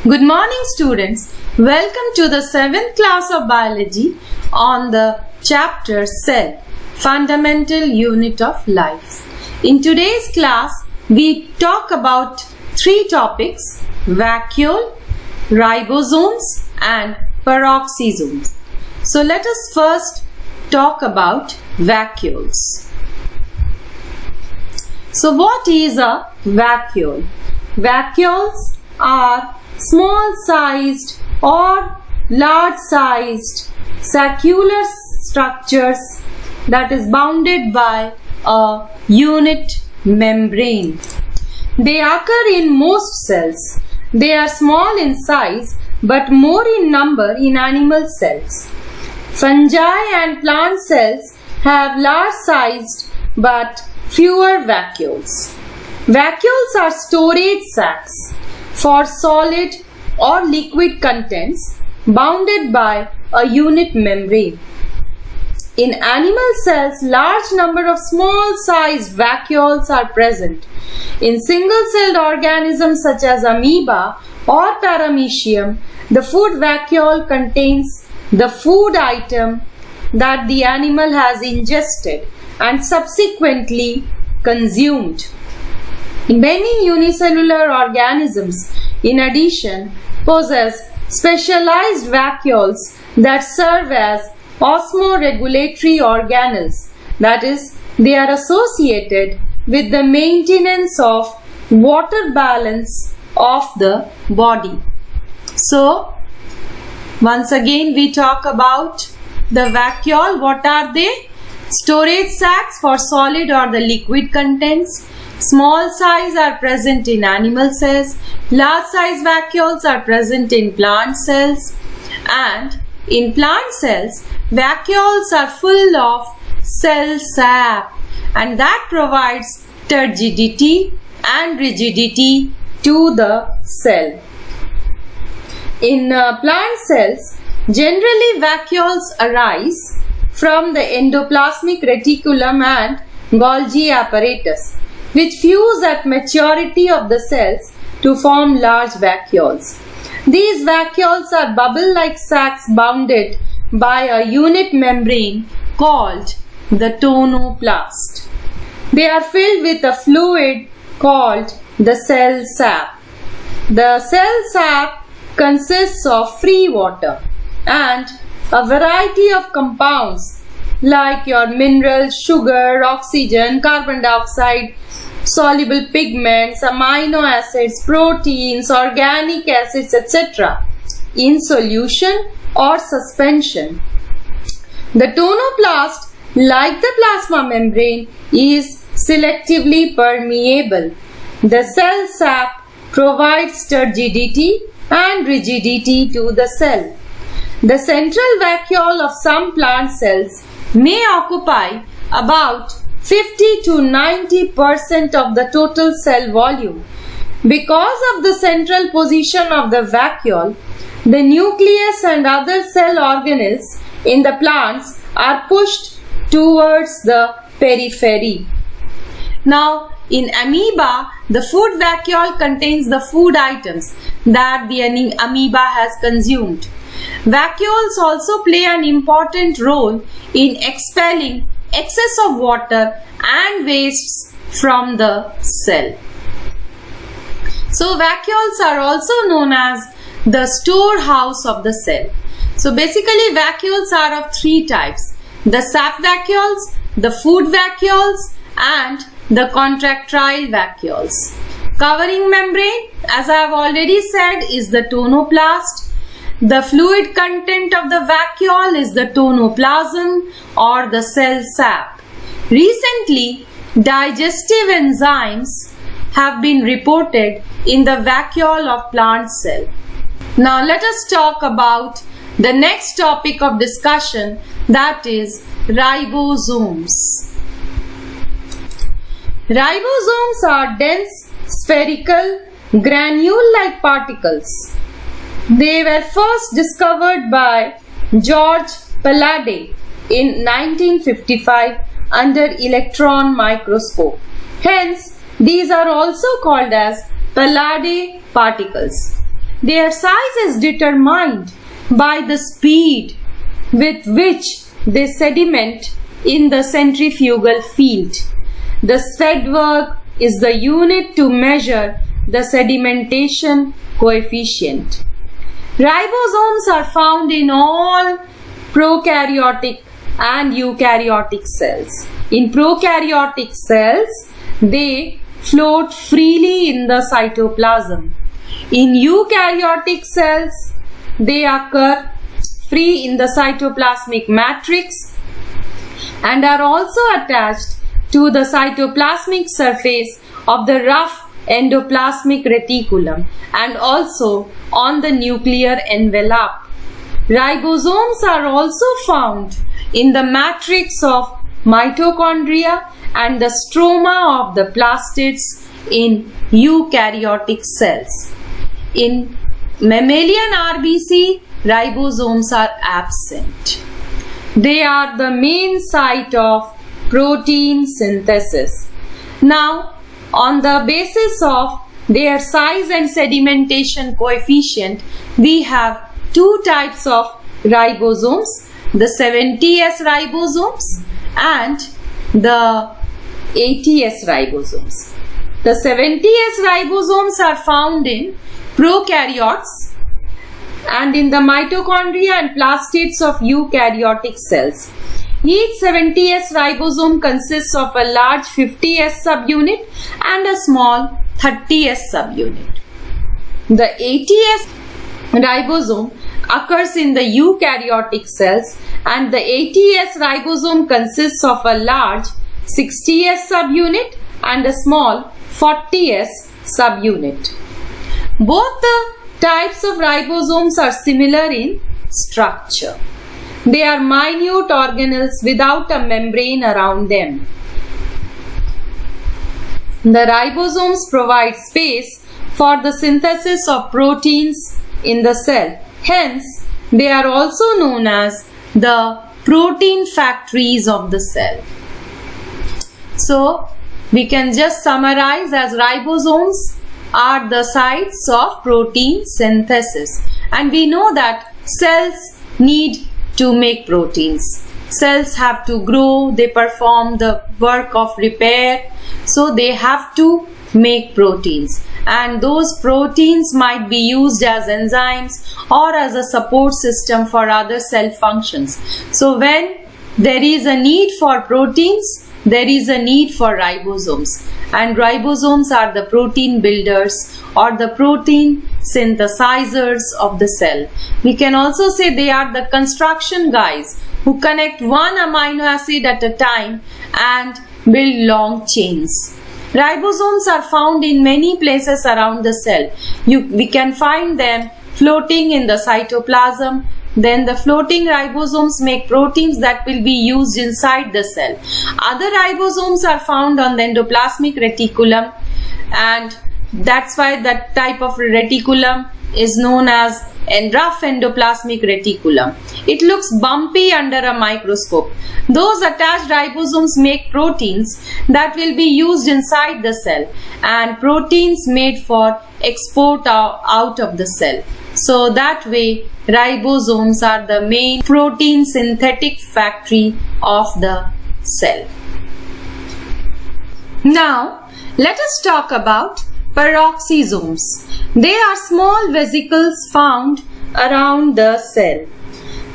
Good morning students. Welcome to the 7th class of biology on the chapter Cell, Fundamental Unit of Life. In today's class, we talk about 3 topics: vacuole, ribosomes and peroxisomes. So let us first talk about vacuoles. So what is a vacuole? Vacuoles are small sized or large sized saccular structures that is bounded by a unit membrane. They occur in most cells. They are small in size but more in number in animal cells. Fungi and plant cells have large sized but fewer vacuoles. Vacuoles are storage sacs for solid or liquid contents bounded by a unit membrane. In animal cells, large number of small-sized vacuoles are present. In single-celled organisms such as amoeba or paramecium, the food vacuole contains the food item that the animal has ingested and subsequently consumed. Many unicellular organisms, in addition, possess specialized vacuoles that serve as osmoregulatory organelles. That is, they are associated with the maintenance of water balance of the body. So, once again we talk about the vacuole. What are they? Storage sacs for solid or the liquid contents. Small size are present in animal cells. Large size vacuoles are present in plant cells. And in plant cells, vacuoles are full of cell sap, and that provides turgidity and rigidity to the cell. In plant cells, generally vacuoles arise from the endoplasmic reticulum and Golgi apparatus, which fuse at maturity of the cells to form large vacuoles. These vacuoles are bubble-like sacs bounded by a unit membrane called the tonoplast. They are filled with a fluid called the cell sap. The cell sap consists of free water and a variety of compounds like your minerals, sugar, oxygen, carbon dioxide, soluble pigments, amino acids, proteins, organic acids, etc. in solution or suspension. The tonoplast, like the plasma membrane, is selectively permeable. The cell sap provides turgidity and rigidity to the cell. The central vacuole of some plant cells may occupy about 50 to 90% of the total cell volume. Because of the central position of the vacuole, the nucleus and other cell organelles in the plants are pushed towards the periphery. Now, in amoeba, the food vacuole contains the food items that the amoeba has consumed. Vacuoles also play an important role in expelling excess of water and wastes from the cell. So vacuoles are also known as the storehouse of the cell. So basically vacuoles are of 3 types: the sap vacuoles, the food vacuoles and the contractile vacuoles. Covering membrane, as I have already said, is the tonoplast. The fluid content of the vacuole is the tonoplasm or the cell sap. Recently, digestive enzymes have been reported in the vacuole of plant cell. Now let us talk about the next topic of discussion, that is ribosomes. Ribosomes are dense, spherical, granule-like particles. They were first discovered by George Pallade in 1955 under electron microscope. Hence, these are also called as Pallade particles. their size is determined by the speed with which they sediment in the centrifugal field. The Swedberg is the unit to measure the sedimentation coefficient. Ribosomes are found in all prokaryotic and eukaryotic cells. In prokaryotic cells, they float freely in the cytoplasm. In eukaryotic cells, they occur free in the cytoplasmic matrix and are also attached to the cytoplasmic surface of the rough endoplasmic reticulum and also on the nuclear envelope. Ribosomes are also found in the matrix of mitochondria and the stroma of the plastids in eukaryotic cells. In mammalian RBC, ribosomes are absent. They are the main site of protein synthesis. Now, on the basis of their size and sedimentation coefficient, we have two types of ribosomes, the 70S ribosomes and the 80S ribosomes. The 70S ribosomes are found in prokaryotes and in the mitochondria and plastids of eukaryotic cells. Each 70S ribosome consists of a large 50S subunit and a small 30S subunit. The 80S ribosome occurs in the eukaryotic cells and the 80S ribosome consists of a large 60S subunit and a small 40S subunit. Both the types of ribosomes are similar in structure. They are minute organelles without a membrane around them. The ribosomes provide space for the synthesis of proteins in the cell. Hence, they are also known as the protein factories of the cell. So, we can just summarize as ribosomes are the sites of protein synthesis. And we know that cells need to make proteins. Cells have to grow, they perform the work of repair, so they have to make proteins. And those proteins might be used as enzymes or as a support system for other cell functions. So when there is a need for proteins, there is a need for ribosomes. And ribosomes are the protein builders or the protein synthesizers of the cell. We can also say they are the construction guys who connect one amino acid at a time and build long chains. Ribosomes are found in many places around the cell. We can find them floating in the cytoplasm. Then the floating ribosomes make proteins that will be used inside the cell. Other ribosomes are found on the endoplasmic reticulum, and that's why that type of reticulum is known as a rough endoplasmic reticulum. It looks bumpy under a microscope. Those attached ribosomes make proteins that will be used inside the cell and proteins made for export out of the cell. So that way ribosomes are the main protein synthetic factory of the cell. Now let us talk about peroxisomes. They are small vesicles found around the cell.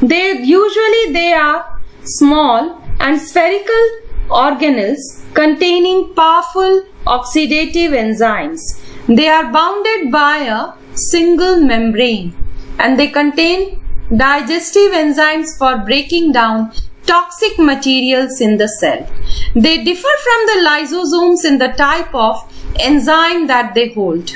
They are small and spherical organelles containing powerful oxidative enzymes. They are bounded by a single membrane and they contain digestive enzymes for breaking down toxic materials in the cell. They differ from the lysosomes in the type of enzyme that they hold.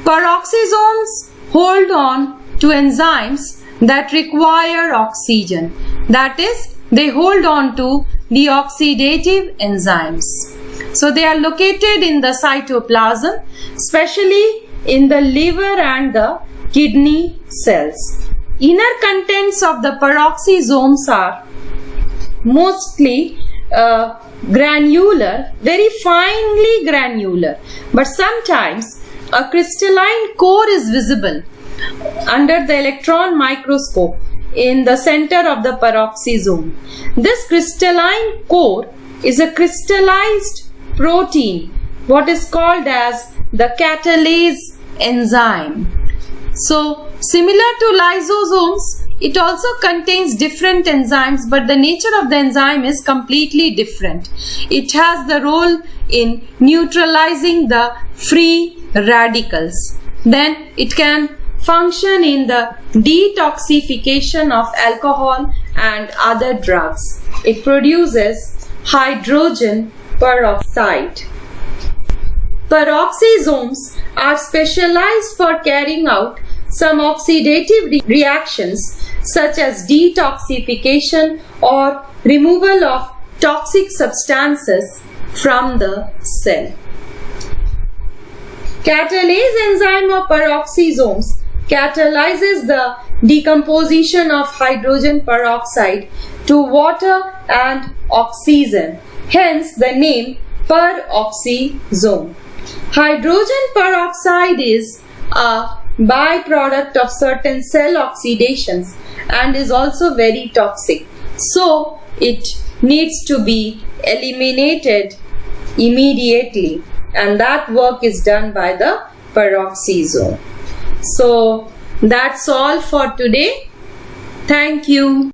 Peroxisomes hold on to enzymes that require oxygen. That is, they hold on to the oxidative enzymes. So they are located in the cytoplasm, especially in the liver and the kidney cells. Inner contents of the peroxisomes are mostly granular, very finely granular, but sometimes a crystalline core is visible under the electron microscope in the center of the peroxisome. This crystalline core is a crystallized protein, what is called as the catalase enzyme. So, similar to lysosomes, it also contains different enzymes, but the nature of the enzyme is completely different. It has the role in neutralizing the free radicals. Then it can function in the detoxification of alcohol and other drugs. It produces hydrogen peroxide. Peroxisomes are specialized for carrying out some oxidative reactions such as detoxification or removal of toxic substances from the cell. Catalase enzyme of peroxisomes catalyzes the decomposition of hydrogen peroxide to water and oxygen, hence the name peroxisome. Hydrogen peroxide is a byproduct of certain cell oxidations and is also very toxic. So, it needs to be eliminated immediately, and that work is done by the peroxisome. So, that's all for today. Thank you.